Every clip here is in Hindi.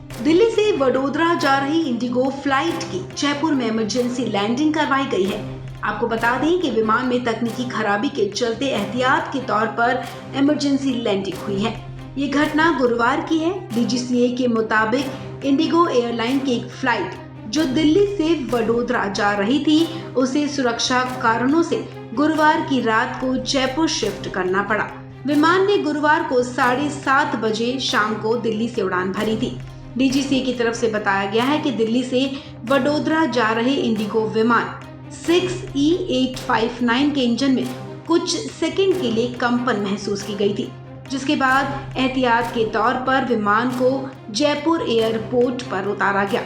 दिल्ली से वडोदरा जा रही इंडिगो फ्लाइट की जयपुर में इमरजेंसी लैंडिंग करवाई गई है। आपको बता दें कि विमान में तकनीकी खराबी के चलते एहतियात के तौर पर इमरजेंसी लैंडिंग हुई है। ये घटना गुरुवार की है। डीजीसीए के मुताबिक इंडिगो एयरलाइन की एक फ्लाइट जो दिल्ली से वडोदरा जा रही थी, उसे सुरक्षा कारणों से गुरुवार की रात को जयपुर शिफ्ट करना पड़ा। विमान ने गुरुवार को 7:30 बजे शाम को दिल्ली से उड़ान भरी थी। डीजीसीए की तरफ से बताया गया है कि दिल्ली से वडोदरा जा रहे इंडिगो विमान 6E859 के इंजन में कुछ सेकंड के लिए कंपन महसूस की गई थी, जिसके बाद एहतियात के तौर पर विमान को जयपुर एयरपोर्ट पर उतारा गया।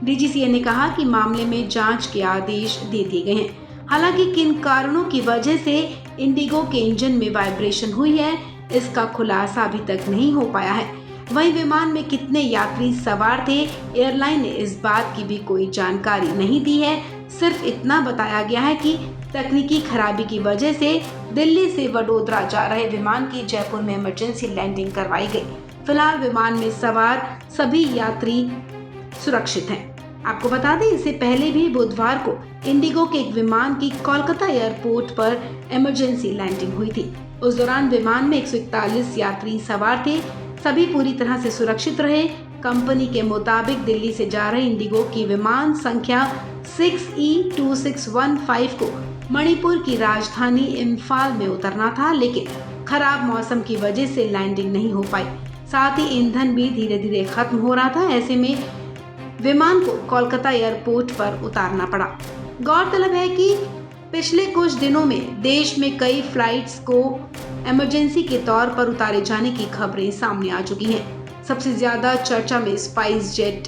डीजीसीए ने कहा कि मामले में जांच के आदेश दे दिए गए हैं। हालांकि किन कारणों की वजह से इंडिगो के इंजन में वाइब्रेशन हुई है, इसका खुलासा अभी तक नहीं हो पाया है। वहीं विमान में कितने यात्री सवार थे, एयरलाइन ने इस बात की भी कोई जानकारी नहीं दी है। सिर्फ इतना बताया गया है कि तकनीकी खराबी की वजह से दिल्ली से वडोदरा जा रहे विमान की जयपुर में इमरजेंसी लैंडिंग करवाई गई। फिलहाल विमान में सवार सभी यात्री सुरक्षित हैं। आपको बता दें, इससे पहले भी बुधवार को इंडिगो के एक विमान की कोलकाता एयरपोर्ट पर इमरजेंसी लैंडिंग हुई थी। उस दौरान विमान में 141 यात्री सवार थे। सभी पूरी तरह से सुरक्षित रहे। कंपनी के मुताबिक दिल्ली से जा रहे इंडिगो की विमान संख्या 6E2615 को मणिपुर की राजधानी इम्फाल में उतरना था, लेकिन खराब मौसम की वजह से लैंडिंग नहीं हो पाई। साथ ही ईंधन भी धीरे धीरे खत्म हो रहा था। ऐसे में विमान को कोलकाता एयरपोर्ट पर उतारना पड़ा। गौरतलब है कि पिछले कुछ दिनों में देश में कई फ्लाइट्स को इमरजेंसी के तौर पर उतारे जाने की खबरें सामने आ चुकी हैं। सबसे ज्यादा चर्चा में स्पाइस जेट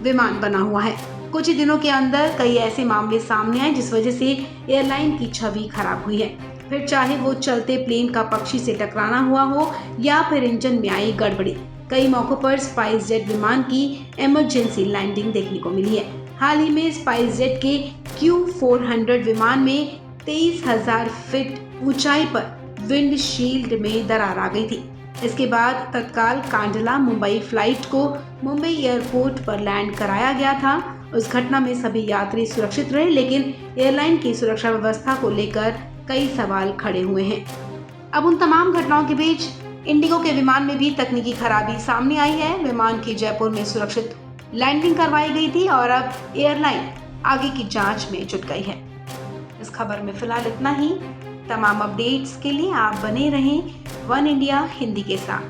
विमान बना हुआ है। कुछ ही दिनों के अंदर कई ऐसे मामले सामने आए जिस वजह से एयरलाइन की छवि खराब हुई है। फिर चाहे वो चलते प्लेन का पक्षी से टकराना हुआ हो या फिर इंजन में आई गड़बड़ी, कई मौकों पर स्पाइस जेट विमान की इमरजेंसी लैंडिंग देखने को मिली है। हाल ही में स्पाइस जेट के Q400 विमान में 23,000 फीट ऊंचाई पर विंडशील्ड में दरार आ गई थी। इसके बाद तत्काल कांडला मुंबई फ्लाइट को मुंबई एयरपोर्ट पर लैंड कराया गया था। उस घटना में सभी यात्री सुरक्षित रहे, लेकिन एयरलाइन की सुरक्षा व्यवस्था को लेकर कई सवाल खड़े हुए हैं। अब उन तमाम घटनाओं के बीच इंडिगो के विमान में भी तकनीकी खराबी सामने आई है। विमान की जयपुर में सुरक्षित लैंडिंग करवाई गई थी और अब एयरलाइन आगे की जांच में जुट गई है। इस खबर में फिलहाल इतना ही। तमाम अपडेट्स के लिए आप बने रहें वन इंडिया हिंदी के साथ।